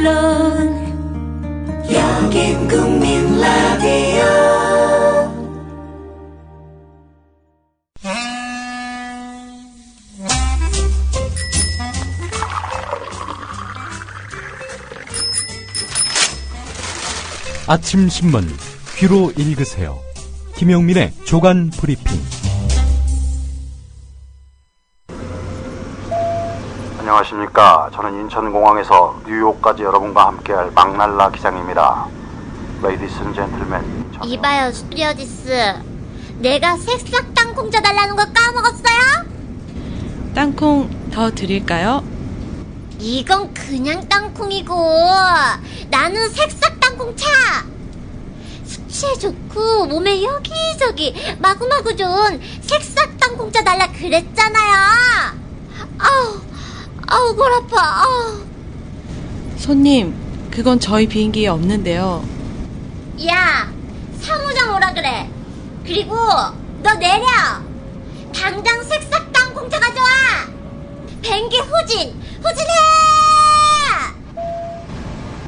물론 여긴 국민 라디오. 아침 신문 귀로 읽으세요. 김용민의 조간 브리핑. 안녕하십니까. 저는 인천공항에서 뉴욕까지 여러분과 함께할 막날라 기장입니다. Ladies and gentlemen. 이봐요, 스튜어디스. 내가 새싹 땅콩 쪄달라는 거 까먹었어요? 땅콩 더 드릴까요? 이건 그냥 땅콩이고 나는 새싹 땅콩차. 숙취에 좋고 몸에 여기저기 마구마구 좋은 새싹 땅콩차 달라 그랬잖아요. 아우 골 아파. 손님, 그건 저희 비행기에 없는데요. 야, 사무장 오라 그래. 그리고 너 내려. 당장 새싹 땅콩차 가져와. 비행기 후진해.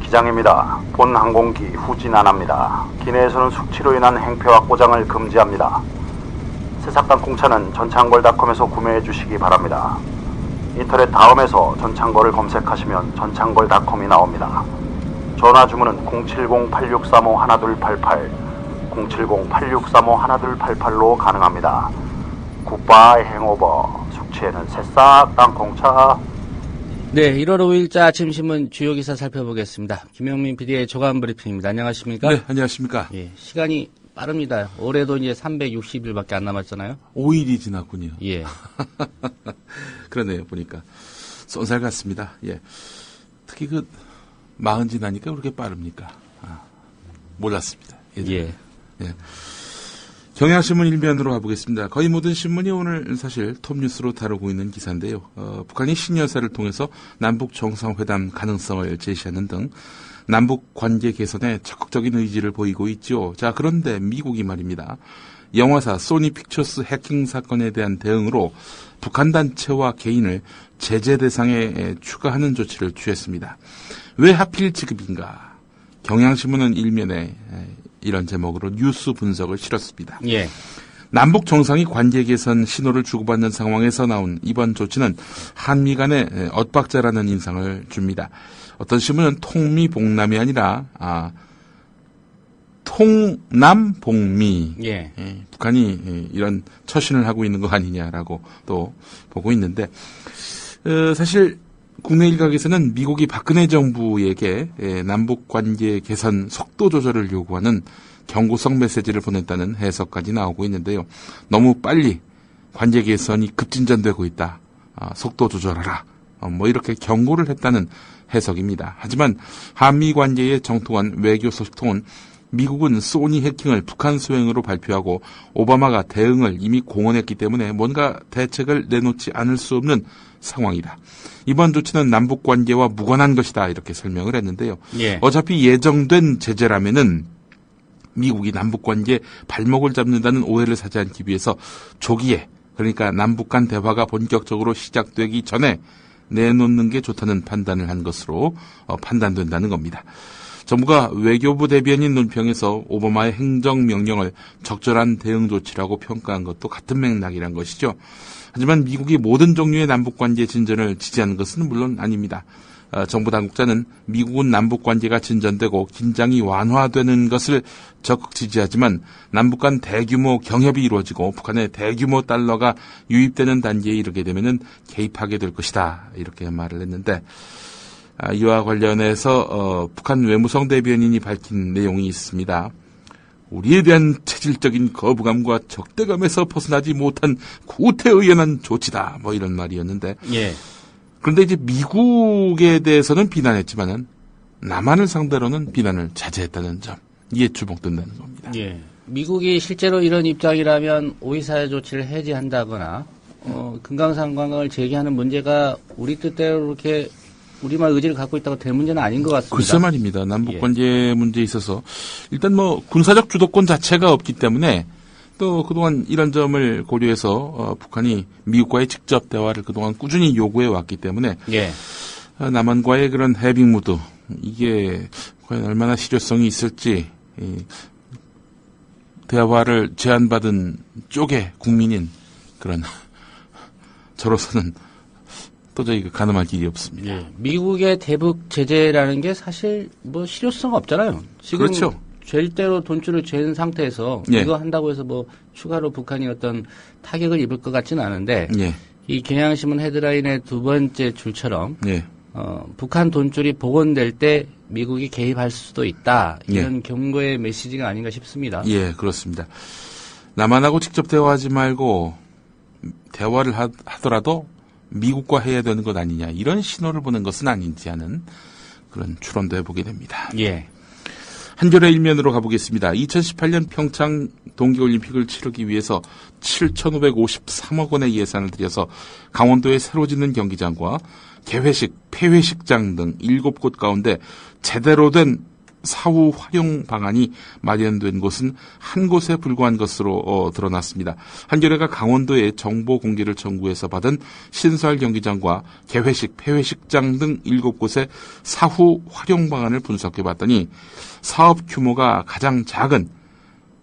기장입니다. 본 항공기 후진 안 합니다. 기내에서는 숙취로 인한 행패와 꼬장을 금지합니다. 새싹땅콩차는 전창걸닷컴에서 구매해 주시기 바랍니다. 인터넷 다음에서 전창걸을 검색하시면 전창걸닷컴이 나옵니다. 전화 주문은 070-8635-1288, 070-8635-1288로 가능합니다. 굿바이 행오버. 숙취에는 새싹 땅콩차. 네, 1월 5일자 아침신문 주요 기사 살펴보겠습니다. 김영민 PD의 조간 브리핑입니다. 안녕하십니까? 네, 안녕하십니까? 예, 시간이 빠릅니다. 올해도 이제 360일밖에 안 남았잖아요. 5일이 지났군요. 예. 그러네요, 보니까. 쏜살 같습니다. 예. 특히 마흔 지나니까 그렇게 빠릅니까? 몰랐습니다. 예. 예. 경향신문 일면으로 가보겠습니다. 거의 모든 신문이 오늘 사실 톱뉴스로 다루고 있는 기사인데요. 북한이 신년사를 통해서 남북 정상회담 가능성을 제시하는 등 남북 관계 개선에 적극적인 의지를 보이고 있죠. 자, 그런데 미국이 말입니다. 영화사 소니 픽처스 해킹 사건에 대한 대응으로 북한 단체와 개인을 제재 대상에 추가하는 조치를 취했습니다. 왜 하필 지급인가? 경향신문은 일면에 이런 제목으로 뉴스 분석을 실었습니다. 예. 남북 정상이 관계 개선 신호를 주고받는 상황에서 나온 이번 조치는 한미 간의 엇박자라는 인상을 줍니다. 어떤 신문은 통미봉남이 아니라 통남봉미. 예. 북한이 이런 처신을 하고 있는 거 아니냐라고 또 보고 있는데 사실 국내 일각에서는 미국이 박근혜 정부에게 남북 관계 개선 속도 조절을 요구하는 경고성 메시지를 보냈다는 해석까지 나오고 있는데요. 너무 빨리 관계 개선이 급진전되고 있다. 속도 조절하라. 이렇게 경고를 했다는 해석입니다. 하지만 한미 관계의 정통한 외교 소통은 미국은 소니 해킹을 북한 소행으로 발표하고 오바마가 대응을 이미 공언했기 때문에 뭔가 대책을 내놓지 않을 수 없는 상황이다. 이번 조치는 남북 관계와 무관한 것이다. 이렇게 설명을 했는데요. 예. 어차피 예정된 제재라면은 미국이 남북 관계에 발목을 잡는다는 오해를 사지 않기 위해서 조기에, 그러니까 남북 간 대화가 본격적으로 시작되기 전에 내놓는 게 좋다는 판단을 한 것으로 판단된다는 겁니다. 정부가 외교부 대변인 논평에서 오바마의 행정명령을 적절한 대응 조치라고 평가한 것도 같은 맥락이란 것이죠. 하지만 미국이 모든 종류의 남북관계 진전을 지지하는 것은 물론 아닙니다. 정부 당국자는 미국은 남북관계가 진전되고 긴장이 완화되는 것을 적극 지지하지만 남북 간 대규모 경협이 이루어지고 북한의 대규모 달러가 유입되는 단계에 이르게 되면 개입하게 될 것이다. 이렇게 말을 했는데 이와 관련해서 북한 외무성 대변인이 밝힌 내용이 있습니다. 우리에 대한 체질적인 거부감과 적대감에서 벗어나지 못한 구태의연한 조치다. 이런 말이었는데. 예. 그런데 이제 미국에 대해서는 비난했지만은 남한을 상대로는 비난을 자제했다는 점. 이게 주목된다는 겁니다. 예. 미국이 실제로 이런 입장이라면 오이사회 조치를 해제한다거나 금강산관광을 재개하는 문제가 우리 뜻대로 이렇게 우리만 의지를 갖고 있다고 될 문제는 아닌 것 같습니다. 글쎄 말입니다. 남북관계 문제에 있어서 일단 군사적 주도권 자체가 없기 때문에 또 그동안 이런 점을 고려해서 북한이 미국과의 직접 대화를 그동안 꾸준히 요구해 왔기 때문에 예. 남한과의 그런 해빙 무드 이게 과연 얼마나 실효성이 있을지 대화를 제안받은 쪽의 국민인 그런 저로서는 도저히 가늠할 길이 없습니다. 예. 미국의 대북 제재라는 게 사실 뭐 실효성 없잖아요. 지금 그렇죠. 절대로 돈줄을 잰 상태에서 예. 이거 한다고 해서 뭐 추가로 북한이 어떤 타격을 입을 것 같지는 않은데 예. 이 경향신문 헤드라인의 두 번째 줄처럼 예. 북한 돈줄이 복원될 때 미국이 개입할 수도 있다. 이런 예. 경고의 메시지가 아닌가 싶습니다. 예, 그렇습니다. 남한하고 직접 대화하지 말고 대화를 하더라도 미국과 해야 되는 것 아니냐 이런 신호를 보낸 것은 아닌지 하는 그런 추론도 해보게 됩니다. 예. 한겨레 일면으로 가보겠습니다. 2018년 평창 동계올림픽을 치르기 위해서 7,553억 원의 예산을 들여서 강원도에 새로 짓는 경기장과 개회식, 폐회식장 등 7곳 가운데 제대로 된 사후 활용 방안이 마련된 곳은 한 곳에 불과한 것으로 드러났습니다. 한겨레가 강원도의 정보 공개를 청구해서 받은 신설 경기장과 개회식, 폐회식장 등 7곳의 사후 활용 방안을 분석해 봤더니 사업 규모가 가장 작은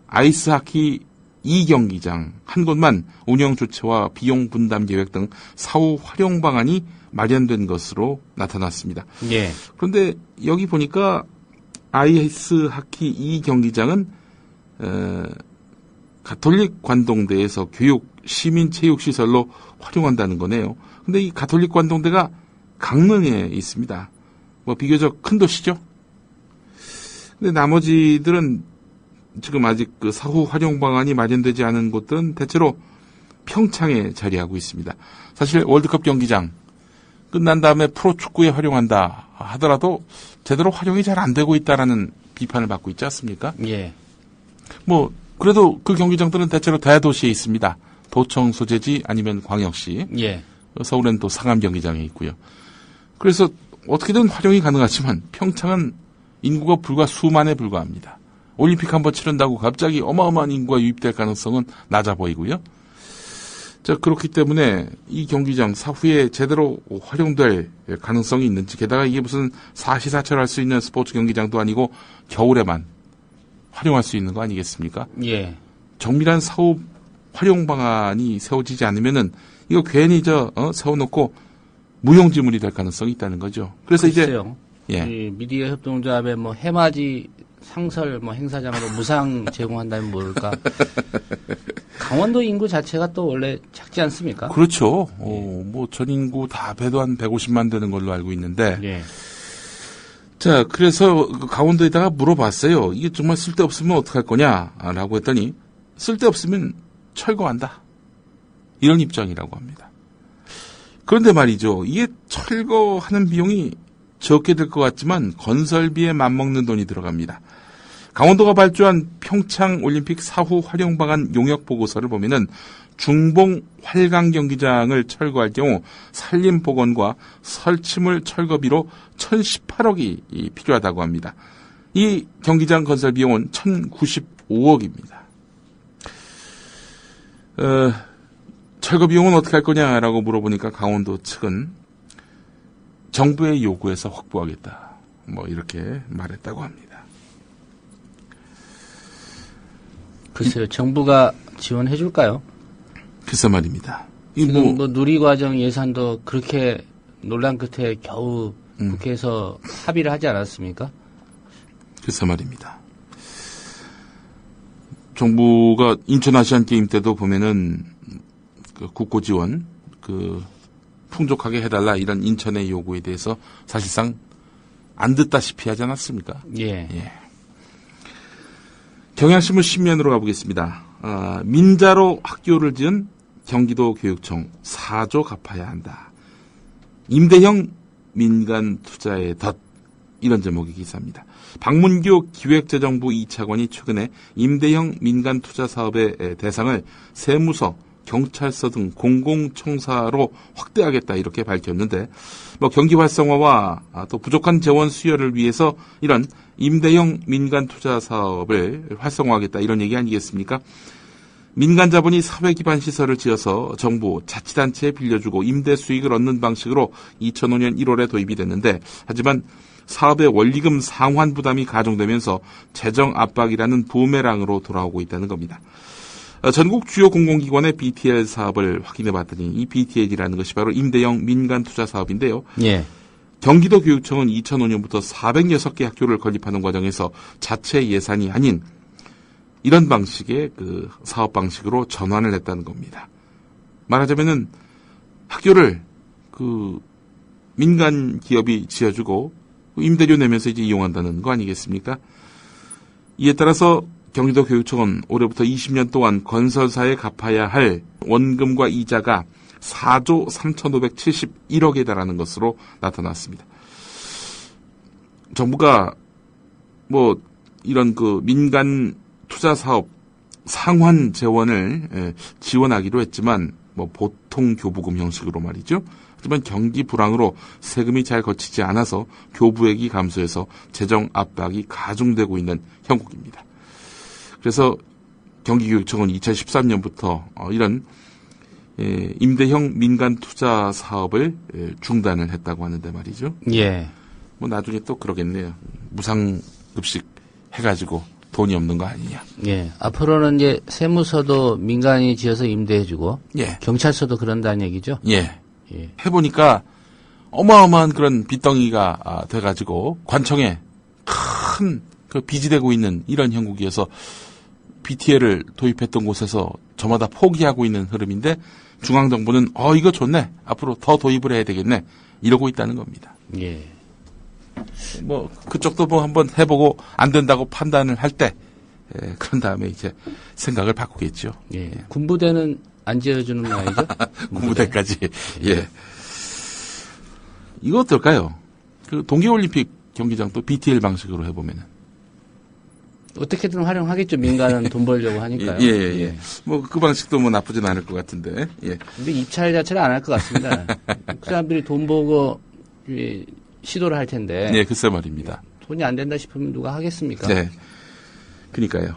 아이스하키 2경기장 한 곳만 운영 주체와 비용 분담 계획 등 사후 활용 방안이 마련된 것으로 나타났습니다. 예. 그런데 여기 보니까 아이스하키 2경기장은 가톨릭 관동대에서 교육, 시민체육시설로 활용한다는 거네요. 근데 이 가톨릭 관동대가 강릉에 있습니다. 뭐 비교적 큰 도시죠. 근데 나머지들은 지금 아직 그 사후 활용 방안이 마련되지 않은 곳들은 대체로 평창에 자리하고 있습니다. 사실 월드컵 경기장 끝난 다음에 프로축구에 활용한다 하더라도 제대로 활용이 잘 안 되고 있다라는 비판을 받고 있지 않습니까? 예. 뭐 그래도 그 경기장들은 대체로 대도시에 있습니다. 도청 소재지 아니면 광역시. 예. 서울엔 또 상암 경기장에 있고요. 그래서 어떻게든 활용이 가능하지만 평창은 인구가 불과 수만에 불과합니다. 올림픽 한번 치른다고 갑자기 어마어마한 인구가 유입될 가능성은 낮아 보이고요. 자, 그렇기 때문에 이 경기장 사후에 제대로 활용될 가능성이 있는지, 게다가 이게 무슨 사시사철 할 수 있는 스포츠 경기장도 아니고 겨울에만 활용할 수 있는 거 아니겠습니까? 예. 정밀한 사후 활용 방안이 세워지지 않으면은 이거 괜히 세워놓고 무용지물이 될 가능성이 있다는 거죠. 그래서 글쎄요. 이제 이 미디어 협동조합의 뭐 해맞이 상설 뭐 행사장으로 무상 제공한다면 모를까. 강원도 인구 자체가 또 원래 작지 않습니까? 그렇죠. 뭐 전인구 다 배도 한 150만 되는 걸로 알고 있는데. 예. 자, 그래서 강원도에다가 물어봤어요. 이게 정말 쓸데없으면 어떡할 거냐라고 했더니 쓸데없으면 철거한다. 이런 입장이라고 합니다. 그런데 말이죠. 이게 철거하는 비용이 적게 들 것 같지만 건설비에 맞먹는 돈이 들어갑니다. 강원도가 발주한 평창 올림픽 사후 활용 방안 용역 보고서를 보면은 중봉 활강 경기장을 철거할 경우 산림 복원과 설치물 철거비로 1,018억이 필요하다고 합니다. 이 경기장 건설 비용은 1,095억입니다. 철거 비용은 어떻게 할 거냐라고 물어보니까 강원도 측은 정부의 요구에서 확보하겠다. 뭐 이렇게 말했다고 합니다. 글쎄요, 정부가 지원해 줄까요? 글쎄 말입니다. 이 지금 뭐 누리과정 예산도 그렇게 논란 끝에 겨우 국회에서 합의를 하지 않았습니까? 글쎄 말입니다. 정부가 인천 아시안 게임 때도 보면은 그 국고 지원 풍족하게 해달라 이런 인천의 요구에 대해서 사실상 안 듣다시피 하지 않았습니까? 예. 예. 경향신문 신면으로 가보겠습니다. 민자로 학교를 지은 경기도 교육청 4조 갚아야 한다. 임대형 민간 투자의 덫. 이런 제목의 기사입니다. 박문규 기획재정부 2차관이 최근에 임대형 민간 투자 사업의 대상을 세무서, 경찰서 등 공공청사로 확대하겠다 이렇게 밝혔는데 경기 활성화와 또 부족한 재원 수요를 위해서 이런 임대형 민간 투자 사업을 활성화하겠다 이런 얘기 아니겠습니까? 민간 자본이 사회 기반 시설을 지어서 정부, 자치단체에 빌려주고 임대 수익을 얻는 방식으로 2005년 1월에 도입이 됐는데, 하지만 사업의 원리금 상환 부담이 가중되면서 재정 압박이라는 부메랑으로 돌아오고 있다는 겁니다. 전국 주요 공공기관의 BTL 사업을 확인해 봤더니 이 BTL이라는 것이 바로 임대형 민간 투자 사업인데요. 예. 경기도 교육청은 2005년부터 406개 학교를 건립하는 과정에서 자체 예산이 아닌 이런 방식의 그 사업 방식으로 전환을 했다는 겁니다. 말하자면은 학교를 그 민간 기업이 지어주고 임대료 내면서 이제 이용한다는 거 아니겠습니까? 이에 따라서 경기도 교육청은 올해부터 20년 동안 건설사에 갚아야 할 원금과 이자가 4조 3,571억에 달하는 것으로 나타났습니다. 정부가 뭐 이런 그 민간 투자 사업 상환 재원을 지원하기로 했지만 뭐 보통 교부금 형식으로 말이죠. 하지만 경기 불황으로 세금이 잘 거치지 않아서 교부액이 감소해서 재정 압박이 가중되고 있는 형국입니다. 그래서 경기교육청은 2013년부터 이런 임대형 민간 투자 사업을 중단을 했다고 하는데 말이죠. 예. 뭐 나중에 또 그러겠네요. 무상급식 해가지고 돈이 없는 거 아니냐. 예. 앞으로는 이제 세무서도 민간이 지어서 임대해주고, 예. 경찰서도 그런다는 얘기죠. 예. 예. 해보니까 어마어마한 그런 빚덩이가 돼가지고 관청에 큰 그 빚이 되고 있는 이런 형국이어서 BTL을 도입했던 곳에서 저마다 포기하고 있는 흐름인데 중앙정부는 이거 좋네. 앞으로 더 도입을 해야 되겠네. 이러고 있다는 겁니다. 예. 뭐 그쪽도 뭐 한번 해보고 안 된다고 판단을 할 때 그런 다음에 이제 생각을 바꾸겠죠. 예. 군부대는 안 지어주는 거 아니죠? 군부대까지. 예. 이거 어떨까요? 그 동계올림픽 경기장도 BTL 방식으로 해보면은. 어떻게든 활용하겠죠. 민간은 돈 벌려고 하니까요. 예. 뭐 그 방식도 뭐 나쁘진 않을 것 같은데. 예. 근데 입찰 자체를 안 할 것 같습니다. 그 사람들이 돈 보고 시도를 할 텐데. 네, 글쎄 말입니다. 돈이 안 된다 싶으면 누가 하겠습니까? 네. 그러니까요.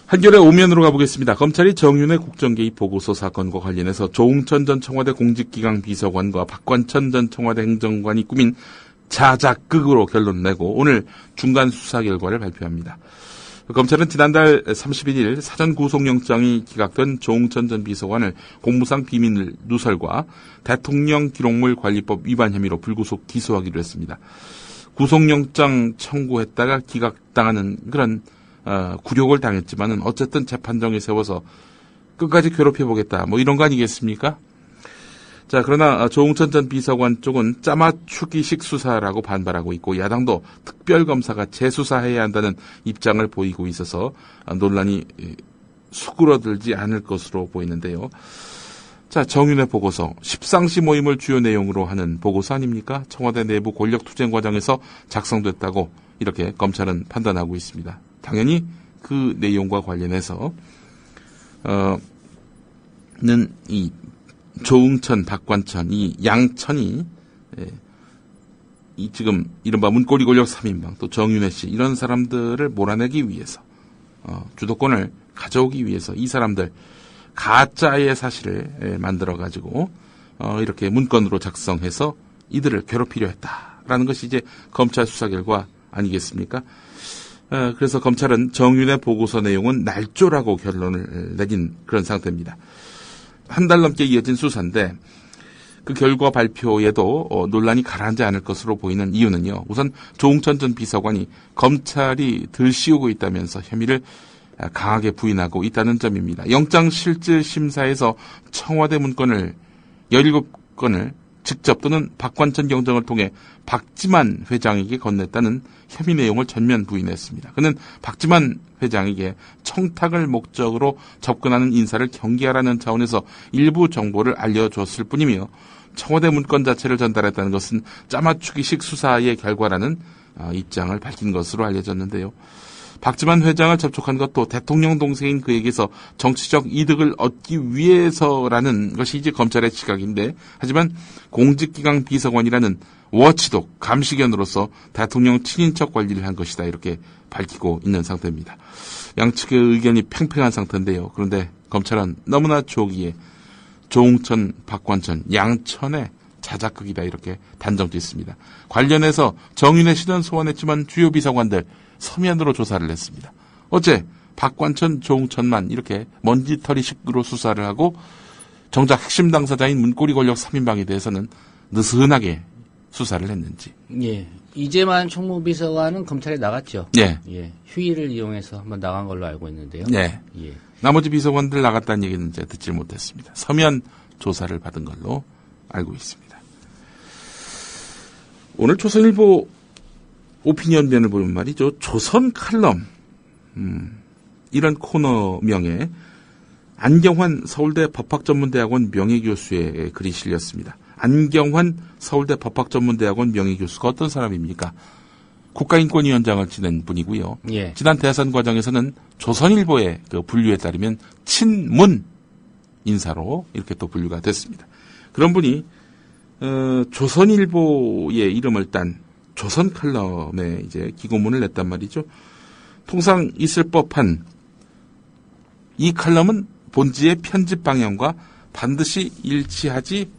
한겨레 오면으로 가보겠습니다. 검찰이 정윤회 국정개입 보고서 사건과 관련해서 조응천 전 청와대 공직기강 비서관과 박관천 전 청와대 행정관이 꾸민 자작극으로 결론을 내고 오늘 중간 수사 결과를 발표합니다. 검찰은 지난달 31일 사전 구속영장이 기각된 조응천 전 비서관을 공무상 비밀 누설과 대통령 기록물 관리법 위반 혐의로 불구속 기소하기로 했습니다. 구속영장 청구했다가 기각당하는 그런 굴욕을 당했지만은 어쨌든 재판정에 세워서 끝까지 괴롭혀보겠다. 뭐 이런 거 아니겠습니까? 자, 그러나 조응천 전 비서관 쪽은 짜맞추기식 수사라고 반발하고 있고 야당도 특별검사가 재수사해야 한다는 입장을 보이고 있어서 논란이 수그러들지 않을 것으로 보이는데요. 자, 정윤회 보고서, 십상시 모임을 주요 내용으로 하는 보고서 아닙니까? 청와대 내부 권력투쟁 과정에서 작성됐다고 이렇게 검찰은 판단하고 있습니다. 당연히 그 내용과 관련해서 이 조응천, 박관천, 이 양천이 이 지금 이른바 문고리 권력 3인방 또 정윤회 씨 이런 사람들을 몰아내기 위해서 주도권을 가져오기 위해서 이 사람들 가짜의 사실을 만들어가지고 이렇게 문건으로 작성해서 이들을 괴롭히려 했다라는 것이 이제 검찰 수사 결과 아니겠습니까? 그래서 검찰은 정윤회 보고서 내용은 날조라고 결론을 내린 그런 상태입니다. 한 달 넘게 이어진 수사인데 그 결과 발표에도 논란이 가라앉지 않을 것으로 보이는 이유는요. 우선 조응천 전 비서관이 검찰이 들씌우고 있다면서 혐의를 강하게 부인하고 있다는 점입니다. 영장실질심사에서 청와대 문건을 17건을 직접 또는 박관천 경정을 통해 박지만 회장에게 건넸다는 혐의 내용을 전면 부인했습니다. 그는 박지만 회장에게 청탁을 목적으로 접근하는 인사를 경계하라는 차원에서 일부 정보를 알려줬을 뿐이며 청와대 문건 자체를 전달했다는 것은 짜맞추기식 수사의 결과라는 입장을 밝힌 것으로 알려졌는데요. 박지만 회장을 접촉한 것도 대통령 동생인 그에게서 정치적 이득을 얻기 위해서라는 것이 이제 검찰의 시각인데, 하지만 공직기강 비서관이라는 워치독 감시견으로서 대통령 친인척 관리를 한 것이다 이렇게 밝히고 있는 상태입니다. 양측의 의견이 팽팽한 상태인데요. 그런데 검찰은 너무나 조기에 조응천, 박관천, 양천의 자작극이다 이렇게 단정짓습니다. 관련해서 정윤회 씨는 소환했지만 주요 비서관들 서면으로 조사를 했습니다. 어째 박관천, 조응천만 이렇게 먼지털이식으로 수사를 하고 정작 핵심 당사자인 문고리 권력 3인방에 대해서는 느슨하게 수사를 했는지. 예. 이재만 총무비서관은 검찰에 나갔죠. 예. 예. 휴일을 이용해서 한번 나간 걸로 알고 있는데요. 네. 예. 나머지 비서관들 나갔다는 얘기는 이제 듣질 못했습니다. 서면 조사를 받은 걸로 알고 있습니다. 오늘 조선일보 오피니언면을 보면 말이죠. 조선 칼럼, 이런 코너명에 안경환 서울대 법학전문대학원 명예교수의 글이 실렸습니다. 안경환 서울대 법학전문대학원 명예교수가 어떤 사람입니까? 국가인권위원장을 지낸 분이고요. 예. 지난 대선 과정에서는 조선일보의 그 분류에 따르면 친문 인사로 이렇게 또 분류가 됐습니다. 그런 분이 조선일보의 이름을 딴 조선 칼럼에 이제 기고문을 냈단 말이죠. 통상 있을 법한 이 칼럼은 본지의 편집 방향과 반드시 일치하지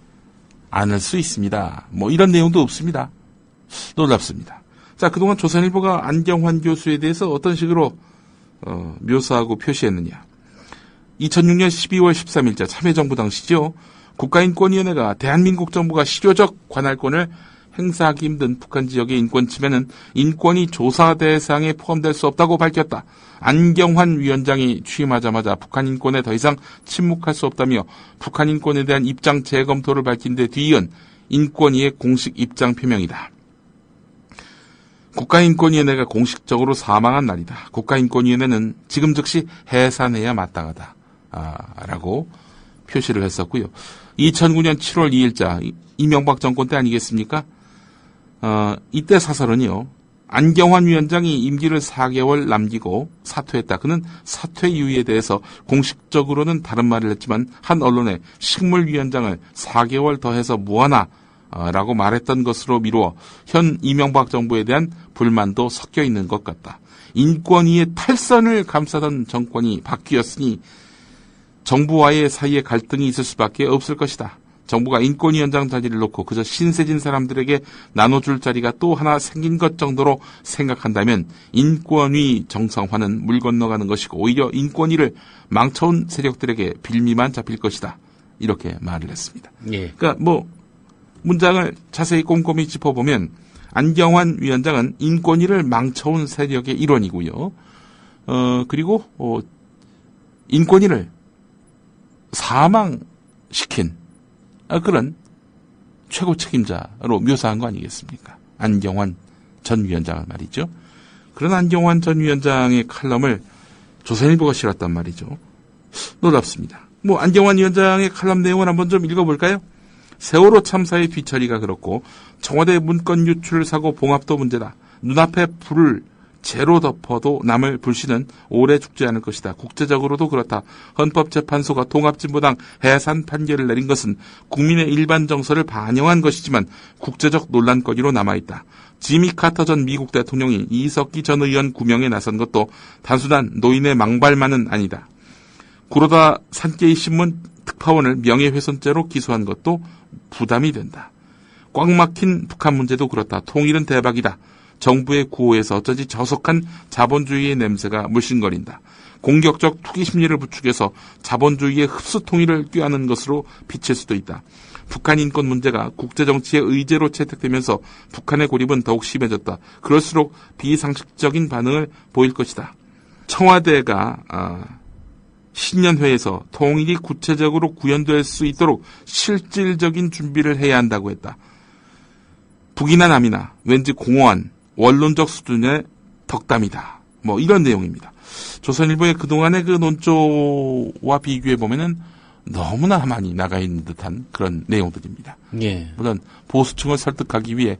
않을 수 있습니다. 뭐 이런 내용도 없습니다. 놀랍습니다. 자, 그동안 조선일보가 안경환 교수에 대해서 어떤 식으로 묘사하고 표시했느냐. 2006년 12월 13일자 참여정부 당시죠. 국가인권위원회가 대한민국 정부가 실효적 관할권을 행사하기 힘든 북한 지역의 인권 침해는 인권위 조사 대상에 포함될 수 없다고 밝혔다. 안경환 위원장이 취임하자마자 북한 인권에 더 이상 침묵할 수 없다며 북한 인권에 대한 입장 재검토를 밝힌 데 뒤이은 인권위의 공식 입장 표명이다. 국가인권위원회가 공식적으로 사망한 날이다. 국가인권위원회는 지금 즉시 해산해야 마땅하다. 라고 표시를 했었고요. 2009년 7월 2일자 이명박 정권 때 아니겠습니까? 이때 사설은요. 안경환 위원장이 임기를 4개월 남기고 사퇴했다. 그는 사퇴 이유에 대해서 공식적으로는 다른 말을 했지만 한 언론에 식물위원장을 4개월 더해서 뭐하나 라고 말했던 것으로 미루어 현 이명박 정부에 대한 불만도 섞여 있는 것 같다. 인권위의 탈선을 감싸던 정권이 바뀌었으니 정부와의 사이에 갈등이 있을 수밖에 없을 것이다. 정부가 인권위원장 자리를 놓고 그저 신세진 사람들에게 나눠줄 자리가 또 하나 생긴 것 정도로 생각한다면 인권위 정상화는 물 건너가는 것이고 오히려 인권위를 망쳐온 세력들에게 빌미만 잡힐 것이다. 이렇게 말을 했습니다. 예. 그러니까 뭐 문장을 자세히 꼼꼼히 짚어보면 안경환 위원장은 인권위를 망쳐온 세력의 일원이고요. 그리고 인권위를 사망시킨 그런 최고 책임자로 묘사한 거 아니겠습니까? 안경환 전 위원장을 말이죠. 그런 안경환 전 위원장의 칼럼을 조선일보가 실었단 말이죠. 놀랍습니다. 뭐 안경환 위원장의 칼럼 내용을 한번 좀 읽어볼까요? 세월호 참사의 뒤처리가 그렇고 청와대 문건 유출 사고 봉합도 문제다. 눈앞에 불을 재로 덮어도 남을 불씨는 오래 죽지 않을 것이다. 국제적으로도 그렇다. 헌법재판소가 통합진보당 해산 판결을 내린 것은 국민의 일반 정서를 반영한 것이지만 국제적 논란거리로 남아있다. 지미 카터 전 미국 대통령이 이석기 전 의원 구명에 나선 것도 단순한 노인의 망발만은 아니다. 구로다 산케이 신문 특파원을 명예훼손죄로 기소한 것도 부담이 된다. 꽉 막힌 북한 문제도 그렇다. 통일은 대박이다. 정부의 구호에서 어쩌지 저속한 자본주의의 냄새가 물씬거린다. 공격적 투기 심리를 부추겨서 자본주의의 흡수 통일을 꾀하는 것으로 비칠 수도 있다. 북한 인권 문제가 국제정치의 의제로 채택되면서 북한의 고립은 더욱 심해졌다. 그럴수록 비상식적인 반응을 보일 것이다. 청와대가 신년회에서 통일이 구체적으로 구현될 수 있도록 실질적인 준비를 해야 한다고 했다. 북이나 남이나 왠지 공허한 원론적 수준의 덕담이다. 뭐 이런 내용입니다. 조선일보의 그동안의 그 논조와 비교해 보면은 너무나 많이 나가 있는 듯한 그런 내용들입니다. 예. 물론 보수층을 설득하기 위해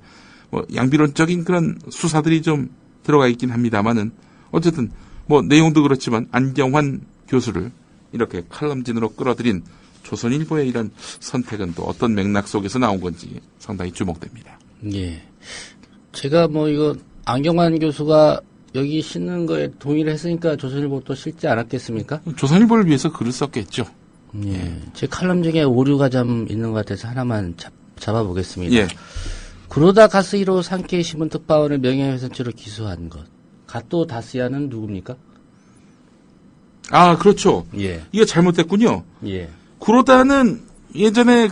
뭐 양비론적인 그런 수사들이 좀 들어가 있긴 합니다만은 어쨌든 뭐 내용도 그렇지만 안경환 교수를 이렇게 칼럼진으로 끌어들인 조선일보의 이런 선택은 또 어떤 맥락 속에서 나온 건지 상당히 주목됩니다. 예. 제가 뭐 이거 안경환 교수가 여기 싣는 거에 동의를 했으니까 조선일보도 싣지 않았겠습니까? 조선일보를 위해서 글을 썼겠죠. 예. 제 칼럼 중에 오류가 좀 있는 것 같아서 하나만 잡아보겠습니다. 예. 구로다 가스 1호 산케이 신문 특파원을 명예훼손죄로 기소한 것. 가또 다스야는 누굽니까? 아, 그렇죠. 예. 이게 잘못됐군요. 예. 구로다는 예전에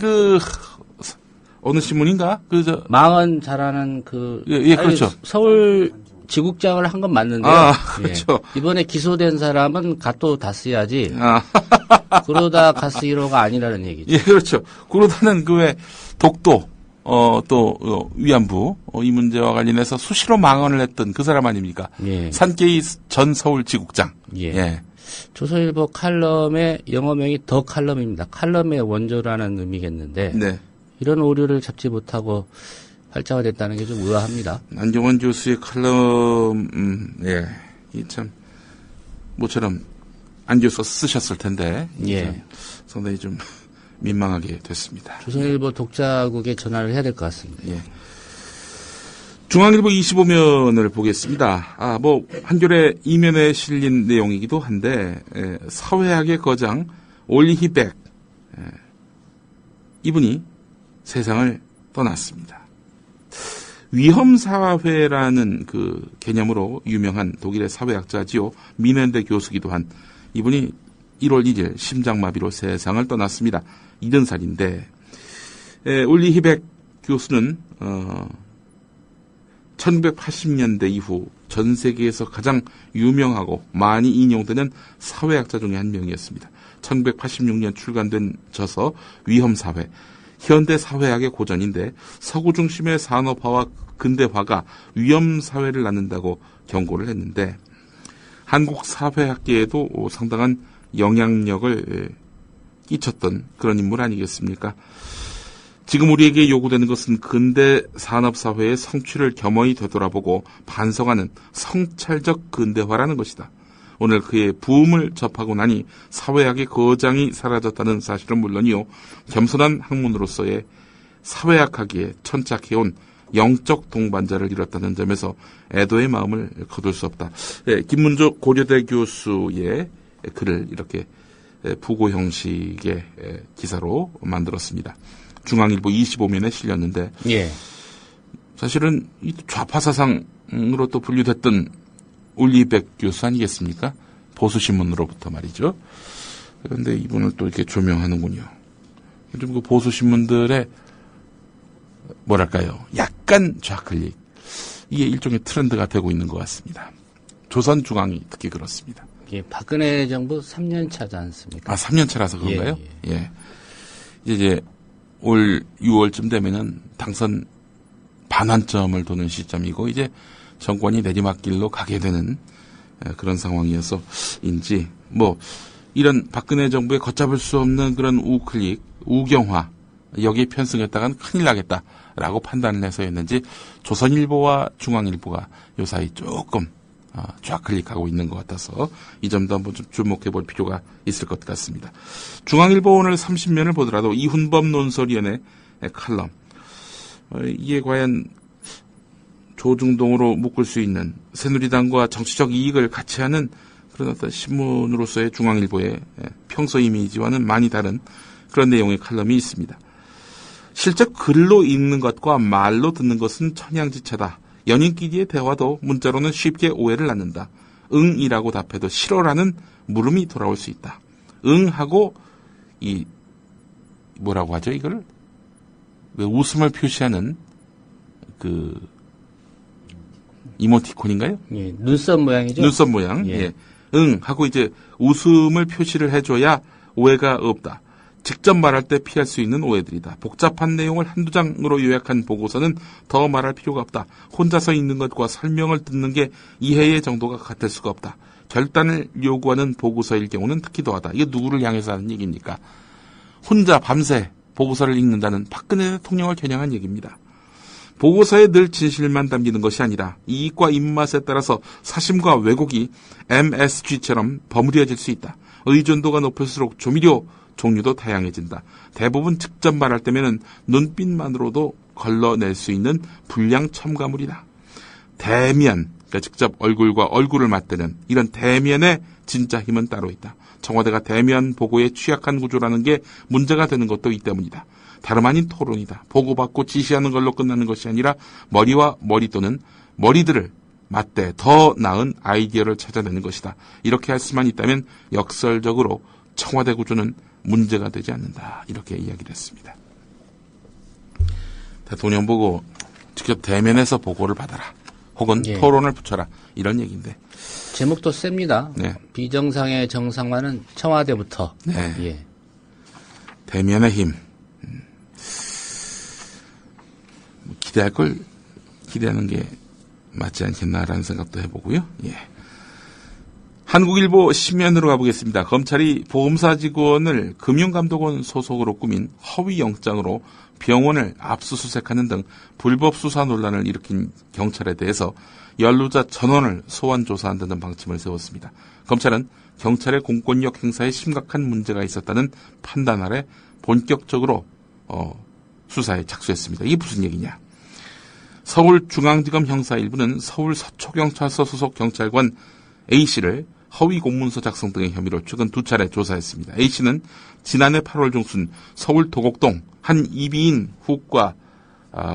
어느 신문인가? 망언 잘하는 예, 그렇죠. 서울 지국장을 한 건 맞는데요. 아, 그렇죠. 예. 이번에 기소된 사람은 가또 다스야지. 아. 구로다 가스 1호가 아니라는 얘기죠. 예, 그렇죠. 구로다는 독도, 위안부, 이 문제와 관련해서 수시로 망언을 했던 그 사람 아닙니까? 예. 산케이 전 서울 지국장. 예. 예. 조선일보 칼럼의 영어명이 더 칼럼입니다. 칼럼의 원조라는 의미겠는데. 네. 이런 오류를 잡지 못하고 활자화됐다는 게 좀 의아합니다. 안정원 교수의 칼럼, 예. 이 참, 모처럼 안 교수가 쓰셨을 텐데. 예. 상당히 좀 민망하게 됐습니다. 조선일보 독자국에 전화를 해야 될 것 같습니다. 예. 중앙일보 25면을 보겠습니다. 한겨레 이면에 실린 내용이기도 한데, 사회학의 거장, 올리히백, 이분이 세상을 떠났습니다. 위험사회라는 그 개념으로 유명한 독일의 사회학자지요. 미넨데 교수기도 한 이분이 1월 1일 심장마비로 세상을 떠났습니다. 70살인데, 올리히백 교수는, 1980년대 이후 전 세계에서 가장 유명하고 많이 인용되는 사회학자 중에 한 명이었습니다. 1986년 출간된 저서 위험사회, 현대 사회학의 고전인데 서구 중심의 산업화와 근대화가 위험사회를 낳는다고 경고를 했는데 한국 사회학계에도 상당한 영향력을 끼쳤던 그런 인물 아니겠습니까? 지금 우리에게 요구되는 것은 근대 산업사회의 성취를 겸허히 되돌아보고 반성하는 성찰적 근대화라는 것이다. 오늘 그의 부음을 접하고 나니 사회학의 거장이 사라졌다는 사실은 물론이요. 겸손한 학문으로서의 사회학하기에 천착해온 영적 동반자를 잃었다는 점에서 애도의 마음을 거둘 수 없다. 김문조 고려대 교수의 글을 이렇게 부고 형식의 기사로 만들었습니다. 중앙일보 25면에 실렸는데 예. 사실은 이 좌파 사상으로 또 분류됐던 올리백 교수 아니겠습니까? 보수신문으로부터 말이죠. 그런데 이분을 또 이렇게 조명하는군요. 요즘 그 보수신문들의 뭐랄까요? 약간 좌클릭. 이게 일종의 트렌드가 되고 있는 것 같습니다. 조선중앙이 특히 그렇습니다. 예, 박근혜 정부 3년 차지 않습니까? 3년 차라서 그런가요? 예. 이제 올 6월쯤 되면은 당선 반환점을 도는 시점이고 이제 정권이 내리막길로 가게 되는 그런 상황이어서인지 이런 박근혜 정부의 걷잡을 수 없는 그런 우클릭, 우경화 여기에 편승했다간 큰일 나겠다라고 판단을 해서였는지 조선일보와 중앙일보가 요 사이 조금 좌클릭하고 있는 것 같아서 이 점도 한번 좀 주목해 볼 필요가 있을 것 같습니다. 중앙일보 오늘 30면을 보더라도 이훈범 논설위원회 칼럼 이게 과연 조중동으로 묶을 수 있는 새누리당과 정치적 이익을 같이 하는 그런 어떤 신문으로서의 중앙일보의 평소 이미지와는 많이 다른 그런 내용의 칼럼이 있습니다. 실제 글로 읽는 것과 말로 듣는 것은 천양지차다. 연인끼리의 대화도 문자로는 쉽게 오해를 낳는다. 응이라고 답해도 싫어라는 물음이 돌아올 수 있다. 응하고 뭐라고 하죠 이걸? 왜 웃음을 표시하는 그 이모티콘인가요? 예, 눈썹 모양이죠. 눈썹 모양. 예. 응 하고 이제 웃음을 표시를 해줘야 오해가 없다. 직접 말할 때 피할 수 있는 오해들이다. 복잡한 내용을 한두 장으로 요약한 보고서는 더 말할 필요가 없다. 혼자서 읽는 것과 설명을 듣는 게 이해의 정도가 같을 수가 없다. 결단을 요구하는 보고서일 경우는 특히 더하다. 이게 누구를 향해서 하는 얘기입니까? 혼자 밤새 보고서를 읽는다는 박근혜 대통령을 겨냥한 얘기입니다. 보고서에 늘 진실만 담기는 것이 아니라 이익과 입맛에 따라서 사심과 왜곡이 MSG처럼 버무려질 수 있다. 의존도가 높을수록 조미료 종류도 다양해진다. 대부분 직접 말할 때면은 눈빛만으로도 걸러낼 수 있는 불량 첨가물이다. 대면, 그러니까 직접 얼굴과 얼굴을 맞대는 이런 대면의 진짜 힘은 따로 있다. 청와대가 대면 보고에 취약한 구조라는 게 문제가 되는 것도 이 때문이다. 다름 아닌 토론이다. 보고받고 지시하는 걸로 끝나는 것이 아니라 머리와 머리 또는 머리들을 맞대 더 나은 아이디어를 찾아내는 것이다. 이렇게 할 수만 있다면 역설적으로 청와대 구조는 문제가 되지 않는다. 이렇게 이야기를 했습니다. 대통령 보고 직접 대면해서 보고를 받아라. 혹은 예. 토론을 붙여라. 이런 얘기인데. 제목도 셉니다. 네. 비정상의 정상화는 청와대부터. 네. 예. 대면의 힘. 기대할 걸 기대하는 게 맞지 않겠나라는 생각도 해보고요. 예. 한국일보 신면으로 가보겠습니다. 검찰이 보험사 직원을 금융감독원 소속으로 꾸민 허위 영장으로 병원을 압수수색하는 등 불법 수사 논란을 일으킨 경찰에 대해서 연루자 전원을 소환 조사한다는 방침을 세웠습니다. 검찰은 경찰의 공권력 행사에 심각한 문제가 있었다는 판단 아래 본격적으로 수사에 착수했습니다. 이게 무슨 얘기냐? 서울중앙지검 형사 1부는 서울 서초경찰서 소속 경찰관 A씨를 허위 공문서 작성 등의 혐의로 최근 2차례 조사했습니다. A씨는 지난해 8월 중순 서울 도곡동 한 이비인 후과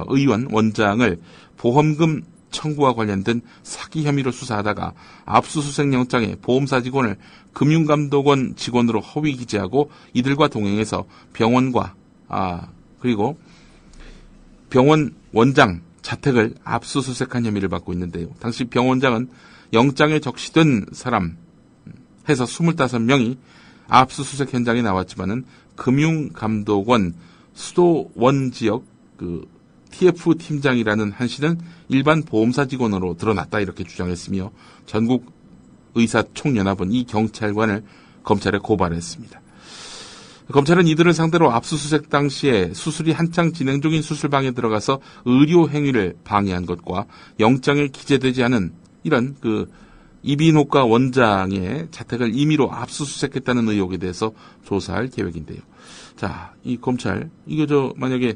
의원 원장을 보험금 청구와 관련된 사기 혐의로 수사하다가 압수수색 영장에 보험사 직원을 금융감독원 직원으로 허위 기재하고 이들과 동행해서 병원과 그리고 병원 원장 자택을 압수수색한 혐의를 받고 있는데요. 당시 병원장은 영장에 적시된 사람 해서 25명이 압수수색 현장에 나왔지만은 금융감독원 수도원 지역 TF 팀장이라는 한 씨는 일반 보험사 직원으로 드러났다 이렇게 주장했으며 전국 의사총연합은 이 경찰관을 검찰에 고발했습니다. 검찰은 이들을 상대로 압수수색 당시에 수술이 한창 진행 중인 수술방에 들어가서 의료 행위를 방해한 것과 영장에 기재되지 않은 이런 이비인후과 원장의 자택을 임의로 압수수색했다는 의혹에 대해서 조사할 계획인데요. 자, 이 검찰, 만약에,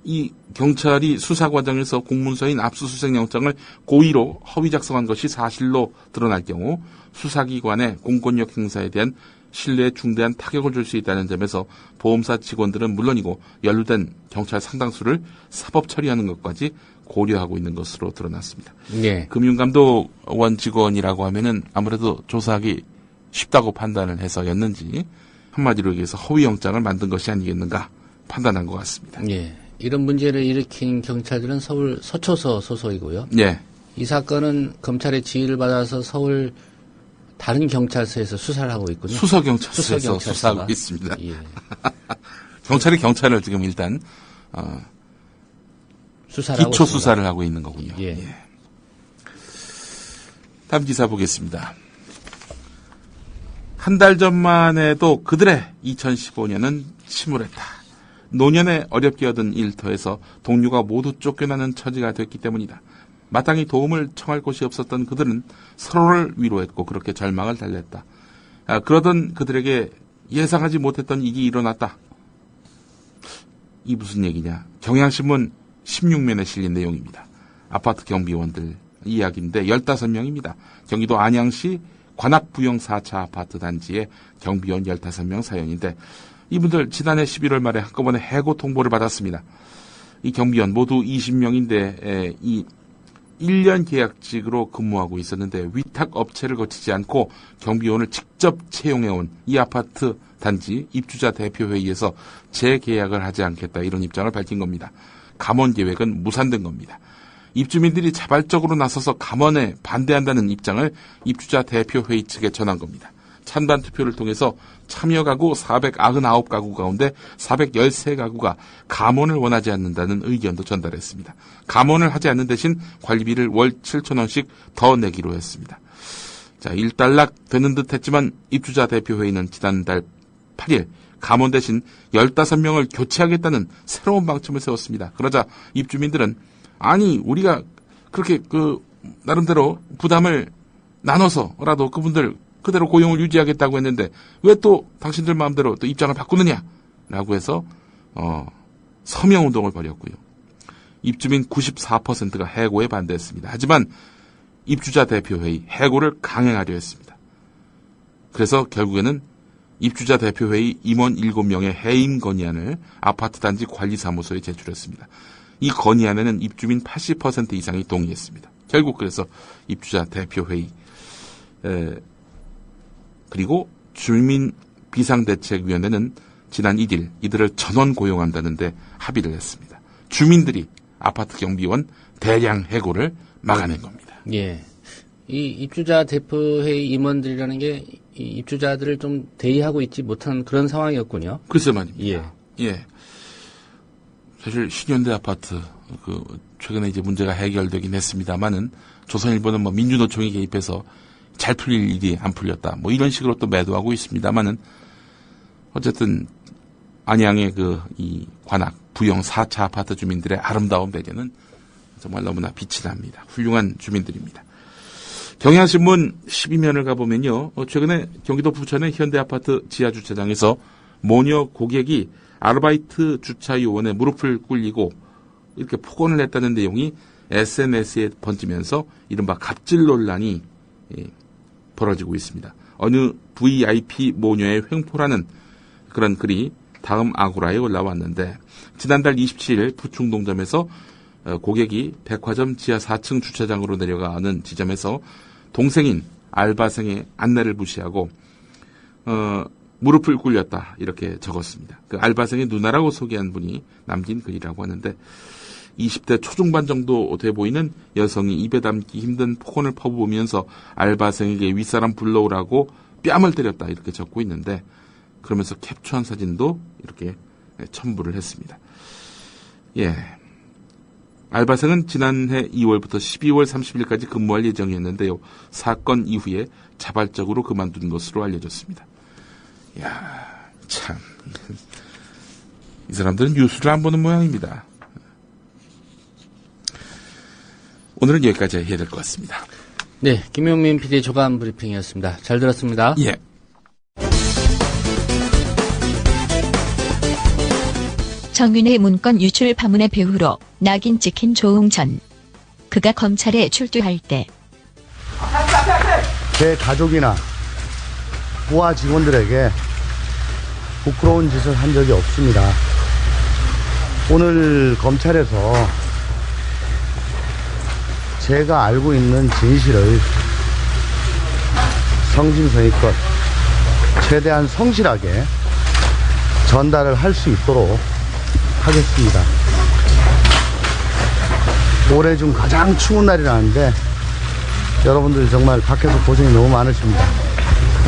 이 경찰이 수사 과정에서 공문서인 압수수색 영장을 고의로 허위 작성한 것이 사실로 드러날 경우 수사기관의 공권력 행사에 대한 신뢰에 중대한 타격을 줄 수 있다는 점에서 보험사 직원들은 물론이고 연루된 경찰 상당수를 사법 처리하는 것까지 고려하고 있는 것으로 드러났습니다. 예. 금융감독원 직원이라고 하면은 아무래도 조사하기 쉽다고 판단을 해서였는지 한마디로 얘기해서 허위 영장을 만든 것이 아니겠는가 판단한 것 같습니다. 예. 이런 문제를 일으킨 경찰들은 서울 서초서 소속이고요. 예. 이 사건은 검찰의 지휘를 받아서 서울 다른 경찰서에서 수사를 하고 있군요. 수서경찰서에서 수사하고 있습니다. 예. 경찰이 경찰을 지금 일단 수사를 기초 수사를 하고 있는 거군요. 예. 예. 다음 기사 보겠습니다. 한 달 전만 해도 그들의 2015년은 침울했다. 노년에 어렵게 얻은 일터에서 동료가 모두 쫓겨나는 처지가 됐기 때문이다. 마땅히 도움을 청할 곳이 없었던 그들은 서로를 위로했고 그렇게 절망을 달랬다. 그러던 그들에게 예상하지 못했던 일이 일어났다. 이 무슨 얘기냐? 경향신문 16면에 실린 내용입니다. 아파트 경비원들 이야기인데 15명입니다. 경기도 안양시 관악부영 4차 아파트 단지의 경비원 15명 사연인데 이분들 지난해 11월 말에 한꺼번에 해고 통보를 받았습니다. 이 경비원 모두 20명인데 이 1년 계약직으로 근무하고 있었는데 위탁 업체를 거치지 않고 경비원을 직접 채용해온 이 아파트 단지 입주자 대표회의에서 재계약을 하지 않겠다 이런 입장을 밝힌 겁니다. 감원 계획은 무산된 겁니다. 입주민들이 자발적으로 나서서 감원에 반대한다는 입장을 입주자 대표회의 측에 전한 겁니다. 찬반 투표를 통해서 참여 가구 499가구 가운데 413가구가 감원을 원하지 않는다는 의견도 전달했습니다. 감원을 하지 않는 대신 관리비를 월 7,000원씩 더 내기로 했습니다. 자, 일단락 되는 듯 했지만 입주자 대표회의는 지난달 8일 감원 대신 15명을 교체하겠다는 새로운 방침을 세웠습니다. 그러자 입주민들은 아니 우리가 그렇게 나름대로 부담을 나눠서라도 그분들 그대로 고용을 유지하겠다고 했는데 왜 또 당신들 마음대로 또 입장을 바꾸느냐라고 해서 서명운동을 벌였고요. 입주민 94%가 해고에 반대했습니다. 하지만 입주자 대표회의 해고를 강행하려 했습니다. 그래서 결국에는 입주자 대표회의 임원 7명의 해임 건의안을 아파트 단지 관리사무소에 제출했습니다. 이 건의안에는 입주민 80% 이상이 동의했습니다. 결국 그래서 입주자 대표회의 그리고 주민 비상대책위원회는 지난 1일 이들을 전원 고용한다는데 합의를 했습니다. 주민들이 아파트 경비원 대량 해고를 막아낸 겁니다. 예. 이 입주자 대표회의 임원들이라는 게 이 입주자들을 좀 대의하고 있지 못한 그런 상황이었군요. 글쎄 말입니다. 예. 예. 사실 신현대 아파트 최근에 이제 문제가 해결되긴 했습니다만은 조선일보는 뭐 민주노총이 개입해서 잘 풀릴 일이 안 풀렸다. 뭐 이런 식으로 또 매도하고 있습니다만은 어쨌든 안양의 이 관악 부영 4차 아파트 주민들의 아름다운 배경은 정말 너무나 빛이 납니다. 훌륭한 주민들입니다. 경향신문 12면을 가보면요. 최근에 경기도 부천의 현대아파트 지하주차장에서 모녀 고객이 아르바이트 주차 요원에 무릎을 꿇리고 이렇게 폭언을 했다는 내용이 SNS에 번지면서 이른바 갑질 논란이 벌어지고 있습니다. 어느 VIP 모녀의 횡포라는 그런 글이 다음 아고라에 올라왔는데 지난달 27일 부충동점에서 고객이 백화점 지하 4층 주차장으로 내려가는 지점에서 동생인 알바생의 안내를 무시하고 무릎을 꿇렸다 이렇게 적었습니다. 그 알바생의 누나라고 소개한 분이 남긴 글이라고 하는데 20대 초중반 정도 돼 보이는 여성이 입에 담기 힘든 폭언을 퍼부으면서 알바생에게 윗사람 불러오라고 뺨을 때렸다 이렇게 적고 있는데 그러면서 캡처한 사진도 이렇게 첨부를 했습니다. 예. 알바생은 지난해 2월부터 12월 30일까지 근무할 예정이었는데요. 사건 이후에 자발적으로 그만둔 것으로 알려졌습니다. 이야, 참. 이 사람들은 뉴스를 안 보는 모양입니다. 오늘은 여기까지 해야 될 것 같습니다. 네, 김용민 PD 조간 브리핑이었습니다. 잘 들었습니다. 예. 정윤의 문건 유출 파문의 배후로 낙인 찍힌 조응천. 그가 검찰에 출두할 때 제 가족이나 부하 직원들에게 부끄러운 짓을 한 적이 없습니다. 오늘 검찰에서 제가 알고 있는 진실을 성심성의껏 최대한 성실하게 전달을 할 수 있도록 하겠습니다. 올해 중 가장 추운 날이라는데 여러분들 정말 밖에서 고생이 너무 많으십니다.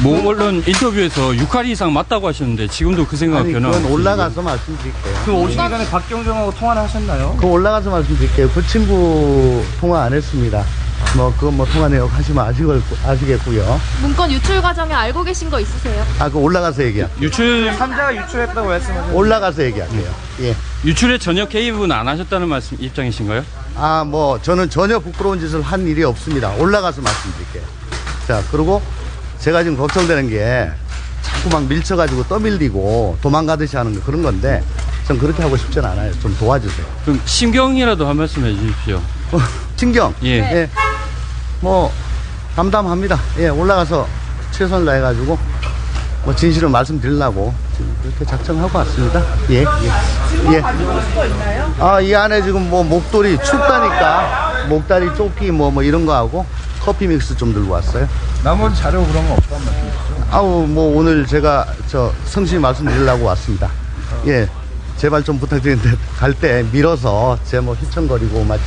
모 언론 인터뷰에서 6할 이상 맞다고 하셨는데 지금도 그 생각 변화? 그건 올라가서 말씀드릴게요. 그 오시기 전에 박경정하고 통화를 하셨나요? 그거 올라가서 말씀드릴게요. 그 친구 통화 안 했습니다. 그건 통화 내역 하시면 아시겠고요. 문건 유출 과정에 알고 계신 거 있으세요? 그거 올라가서 얘기할게요. 유출 3자가 유출했다고 말씀하셨는데 올라가서 얘기할게요. 예. 유출에 전혀 개입은 안 하셨다는 입장이신가요? 저는 전혀 부끄러운 짓을 한 일이 없습니다. 올라가서 말씀드릴게요. 자, 그리고 제가 지금 걱정되는 게 자꾸 막 밀쳐가지고 떠밀리고 도망가듯이 하는 그런 건데 전 그렇게 하고 싶진 않아요. 좀 도와주세요. 그럼 신경이라도 한 말씀 해주십시오. 신경? 예. 예. 담담합니다. 예, 올라가서 최선을 다해가지고 진실을 말씀드리려고 지금 그렇게 작정하고 왔습니다. 예, 예. 예. 이 안에 지금 목도리 춥다니까 목다리 조끼 이런 거 하고 커피 믹스 좀 들고 왔어요. 나머지 자료 그런 거 없단 말씀이시죠? 오늘 제가 성실히 말씀드리려고 왔습니다. 예. 제발 좀 부탁드리는데 갈 때 밀어서 휘청거리고 마치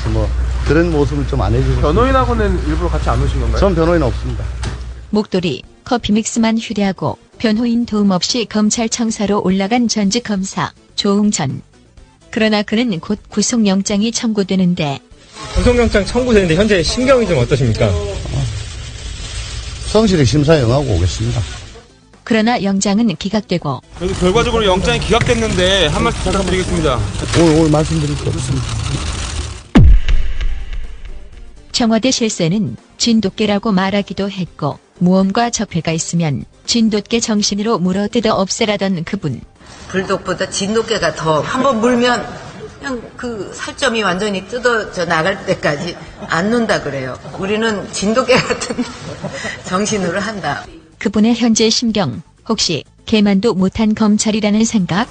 그런 모습을 좀 안 해주세요. 변호인하고는 일부러 같이 안 오신 건가요? 전 변호인 없습니다. 목도리, 커피 믹스만 휴대하고 변호인 도움 없이 검찰청사로 올라간 전직 검사 조응천. 그러나 그는 곧 구속영장이 청구되는데 구속영장 청구되는데 현재 심경이 좀 어떠십니까? 성실히 심사 응하고 오겠습니다. 그러나 영장은 기각되고 그래도 결과적으로 영장이 기각됐는데 한 말씀 부탁드리겠습니다. 오늘 말씀드릴 거 없습니다. 청와대 실세는 진돗개라고 말하기도 했고 모험과 적폐가 있으면 진돗개 정신으로 물어뜯어 없애라던 그분. 불독보다 진돗개가 더 한번 물면 그냥 그 살점이 완전히 뜯어져 나갈 때까지 안 논다 그래요. 우리는 진돗개 같은 정신으로 한다. 그분의 현재 심경, 혹시 개만도 못한 검찰이라는 생각?